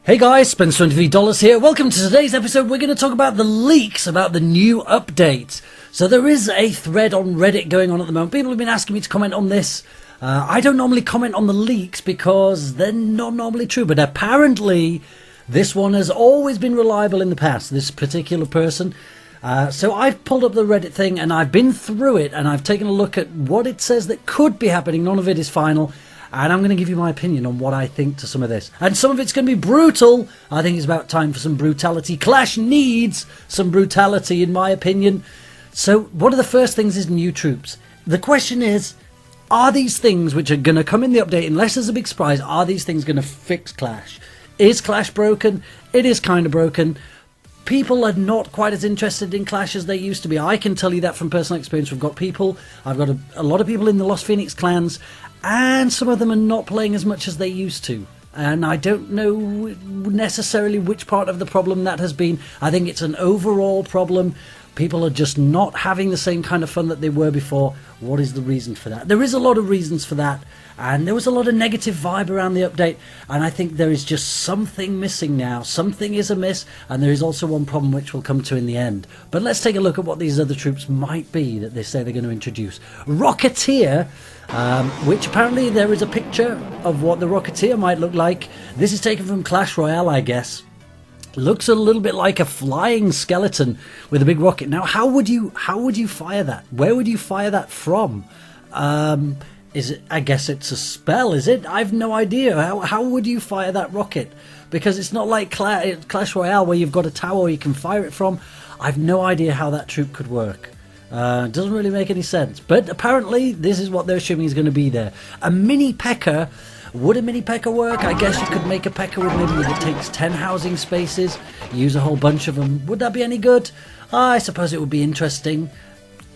Hey guys, Spence$23 here. Welcome to today's episode. We're going to talk about the leaks about the new update. So there is a thread on Reddit going on at the moment. People have been asking me to comment on this. I don't normally comment on the leaks because they're not normally true, but apparently this one has always been reliable in the past, this particular person. So I've pulled up the Reddit thing and I've been through it and I've taken a look at what it says that could be happening. None of it is final. And I'm going to give you my opinion on what I think to some of this. And some of it's going to be brutal. I think it's about time for some brutality. Clash needs some brutality, in my opinion. So one of the first things is new troops. The question is, are these things which are going to come in the update, unless there's a big surprise, are these things going to fix Clash? Is Clash broken? It is kind of broken. People are not quite as interested in Clash as they used to be. I can tell you that from personal experience. I've got a lot of people in the Lost Phoenix clans, and some of them are not playing as much as they used to. And I don't know necessarily which part of the problem that has been. I think it's an overall problem. People are just not having the same kind of fun that they were before. What is the reason for that? There is a lot of reasons for that. And there was a lot of negative vibe around the update. And I think there is just something missing now. Something is amiss. And there is also one problem which we'll come to in the end. But let's take a look at what these other troops might be that they say they're going to introduce. Rocketeer, which apparently there is a picture of what the Rocketeer might look like. This is taken from Clash Royale, I guess. Looks a little bit like a flying skeleton with a big rocket. Now, how would you fire that? Where would you fire that from? Is it? I guess it's a spell. Is it? I've no idea. How would you fire that rocket? Because it's not like Clash Royale where you've got a tower you can fire it from. I've no idea how that troop could work. Doesn't really make any sense. But apparently, this is what they're assuming is going to be there. A mini P.E.K.K.A. Would a mini P.E.K.K.A. work? I guess you could make a P.E.K.K.A. with maybe if it takes 10 housing spaces, use a whole bunch of them. Would that be any good? I suppose it would be interesting.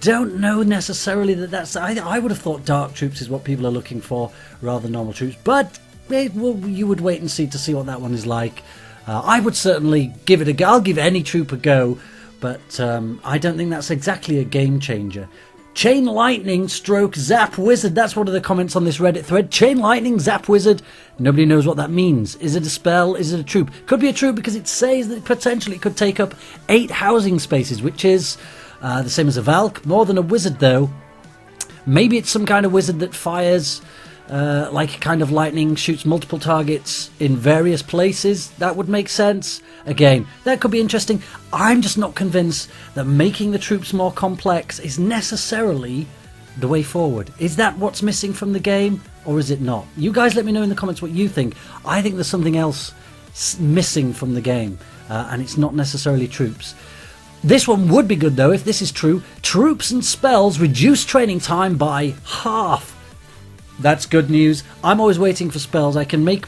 Don't know necessarily that's... I would have thought dark troops is what people are looking for rather than normal troops. But you would wait and see to see what that one is like. I would certainly give it a go. I'll give any troop a go. But I don't think that's exactly a game changer. Chain Lightning stroke Zap Wizard. That's one of the comments on this Reddit thread. Chain Lightning Zap Wizard. Nobody knows what that means. Is it a spell? Is it a troop? Could be a troop because it says that potentially it could take up 8 housing spaces, which is the same as a Valk. More than a wizard though. Maybe it's some kind of wizard that fires like a kind of lightning, shoots multiple targets in various places. That would make sense. Again, that could be interesting. I'm just not convinced that making the troops more complex is necessarily the way forward. Is that what's missing from the game, or is it not? You guys let me know in the comments what you think. I think there's something else missing from the game, and it's not necessarily troops. This one would be good though if this is true. Troops and spells reduce training time by half. That's good news. I'm always waiting for spells. I can make...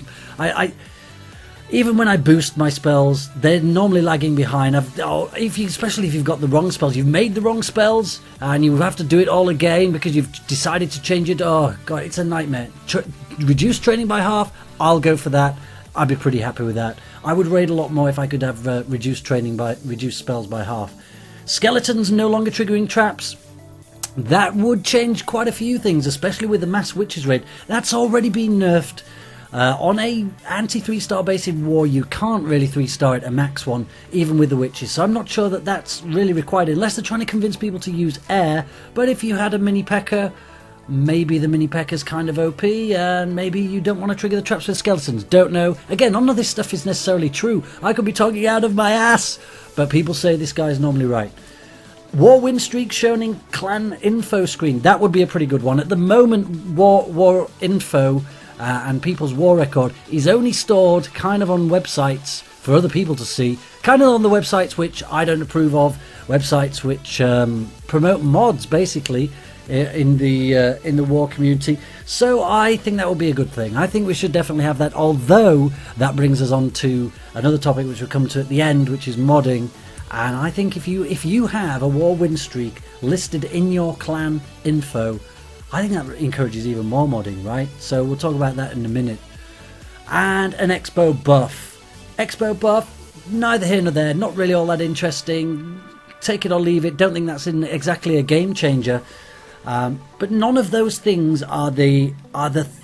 even when I boost my spells, they're normally lagging behind. Especially if you've got the wrong spells. You've made the wrong spells, and you have to do it all again because you've decided to change it. Oh, God, it's a nightmare. Reduce training by half, I'll go for that. I'd be pretty happy with that. I would raid a lot more if I could have reduced spells by half. Skeletons no longer triggering traps. That would change quite a few things, especially with the Mass Witches raid. That's already been nerfed. On a anti-3-star base in War, you can't really 3-star it a max one, even with the Witches. So I'm not sure that that's really required, unless they're trying to convince people to use air. But if you had a mini P.E.K.K.A., maybe the mini P.E.K.K.A. is kind of OP, and maybe you don't want to trigger the traps with skeletons. Don't know. Again, none of this stuff is necessarily true. I could be talking out of my ass, but people say this guy's normally right. War win streak shown in clan info screen. That would be a pretty good one. At the moment, war info and people's war record is only stored kind of on websites for other people to see. Kind of on the websites which I don't approve of. Websites which promote mods, basically, in the war community. So I think that will be a good thing. I think we should definitely have that. Although that brings us on to another topic which we'll come to at the end, which is modding. And I think if you have a war win streak listed in your clan info, I think that encourages even more modding, right? So we'll talk about that in a minute. And an Expo buff. Expo buff, neither here nor there, not really all that interesting. Take it or leave it. Don't think that's exactly a game changer. But none of those things are the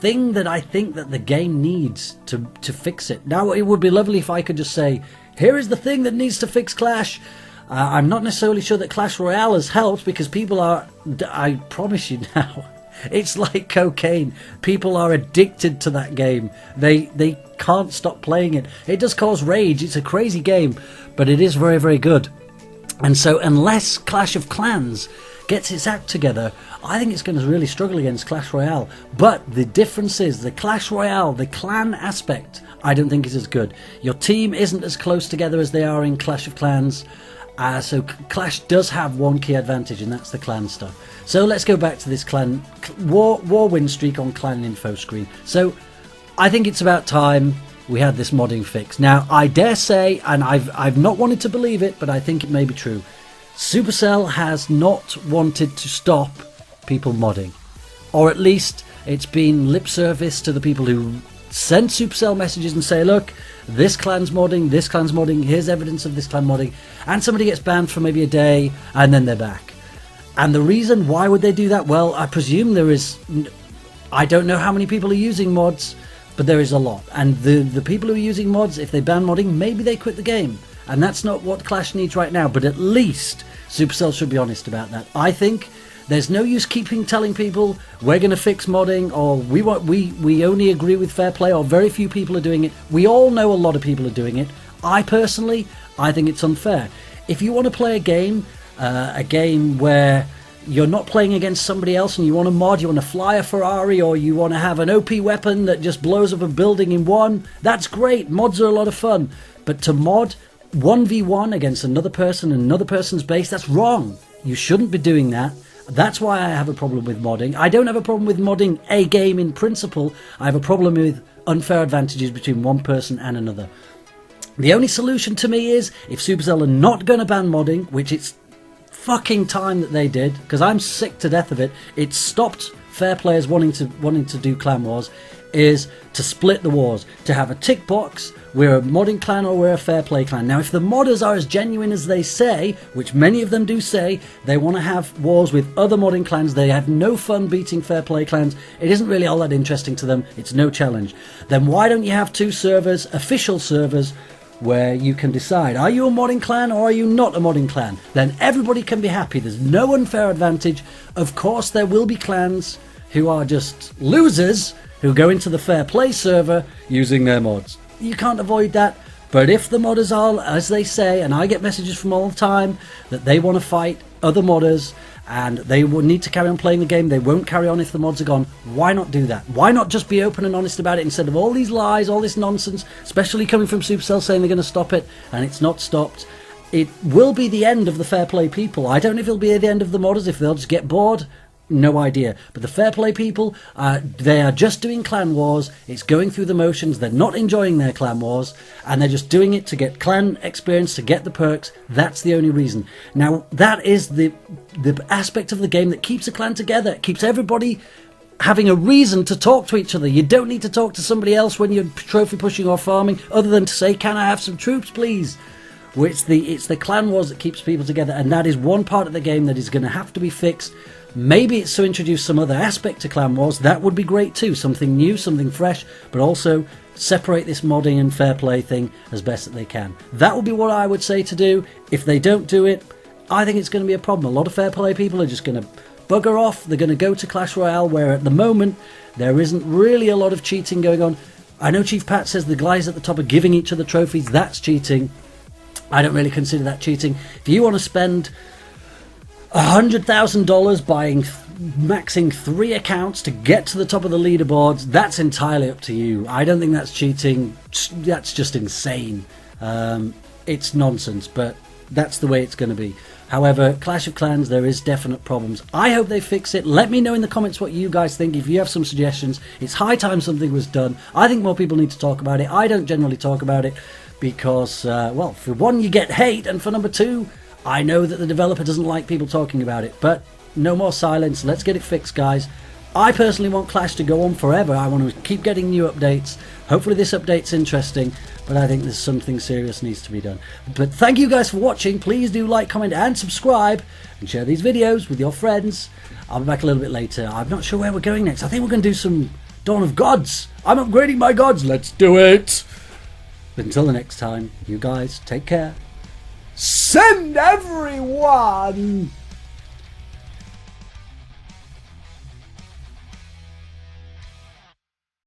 thing that I think that the game needs to fix it. Now, it would be lovely if I could just say, here is the thing that needs to fix Clash. I'm not necessarily sure that Clash Royale has helped, because people are, I promise you now, it's like cocaine. People are addicted to that game. They can't stop playing it. It does cause rage. It's a crazy game, but it is very, very good. And so unless Clash of Clans gets its act together, I think it's going to really struggle against Clash Royale. But the difference is the Clash Royale, the clan aspect, I don't think is as good. Your team isn't as close together as they are in Clash of Clans. So Clash does have one key advantage, and that's the clan stuff. So let's go back to this clan war win streak on clan info screen. So I think it's about time we had this modding fix. Now, I dare say, and I've not wanted to believe it, but I think it may be true, Supercell has not wanted to stop people modding. Or at least it's been lip service to the people who send Supercell messages and say, look, this clan's modding, here's evidence of this clan modding, and somebody gets banned for maybe a day, and then they're back. And the reason, why would they do that? Well, I presume there is, I don't know how many people are using mods, but there is a lot. And the people who are using mods, if they ban modding, maybe they quit the game. And that's not what Clash needs right now, but at least Supercell should be honest about that. I think there's no use telling people we're going to fix modding, or we only agree with fair play, or very few people are doing it. We all know a lot of people are doing it. I personally think it's unfair. If you want to play a game where you're not playing against somebody else and you want to mod, you want to fly a Ferrari, or you want to have an OP weapon that just blows up a building in one, that's great. Mods are a lot of fun. But to mod 1v1 against another person and another person's base, that's wrong. You shouldn't be doing that. That's why I have a problem with modding. I don't have a problem with modding a game in principle. I have a problem with unfair advantages between one person and another. The only solution to me is, if Supercell are not going to ban modding, which it's fucking time that they did, because I'm sick to death of it, it stopped fair players wanting to do clan wars, is to split the wars, to have a tick box, we're a modding clan or we're a fair play clan. Now, if the modders are as genuine as they say, which many of them do say, they want to have wars with other modding clans, they have no fun beating fair play clans, it isn't really all that interesting to them, it's no challenge, then why don't you have two servers, official servers, where you can decide, are you a modding clan or are you not a modding clan? Then everybody can be happy, there's no unfair advantage. Of course there will be clans who are just losers who go into the fair play server using their mods. You can't avoid that, but if the modders are, as they say, and I get messages from all the time, that they want to fight other modders and they will need to carry on playing the game, they won't carry on if the mods are gone, why not do that? Why not just be open and honest about it, instead of all these lies, all this nonsense, especially coming from Supercell saying they're going to stop it, and it's not stopped. It will be the end of the fair play people. I don't know if it'll be the end of the modders, if they'll just get bored. No idea. But the fair play people, they are just doing clan wars. It's going through the motions. They're not enjoying their clan wars, and they're just doing it to get clan experience, to get the perks. That's the only reason. Now, that is the aspect of the game that keeps a clan together. It keeps everybody having a reason to talk to each other. You don't need to talk to somebody else when you're trophy pushing or farming, other than to say, can I have some troops, please? Well, it's the clan wars that keeps people together, and that is one part of the game that is going to have to be fixed. Maybe it's to introduce some other aspect to clan wars. That would be great too, something new, something fresh, but also separate this modding and fair play thing as best that they can. That would be what I would say to do. If they don't do it, I think it's going to be a problem. A lot of fair play people are just going to bugger off. They're going to go to Clash Royale, where at the moment there isn't really a lot of cheating going on. I know Chief Pat says the guys at the top are giving each other trophies. That's cheating. I don't really consider that cheating. If you want to spend $100,000 buying, maxing 3 accounts to get to the top of the leaderboards, that's entirely up to you. I don't think that's cheating. That's just insane. It's nonsense, but that's the way it's going to be. However, Clash of Clans, there is definite problems. I hope they fix it. Let me know in the comments what you guys think. If you have some suggestions, it's high time something was done. I think more people need to talk about it. I don't generally talk about it because, well, for one, you get hate, and for number two, I know that the developer doesn't like people talking about it. But no more silence. Let's get it fixed, guys. I personally want Clash to go on forever. I want to keep getting new updates. Hopefully this update's interesting, but I think there's something serious needs to be done. But thank you guys for watching. Please do like, comment and subscribe and share these videos with your friends. I'll be back a little bit later. I'm not sure where we're going next. I think we're going to do some Dawn of Gods. I'm upgrading my gods. Let's do it. But until the next time, you guys take care. Send everyone!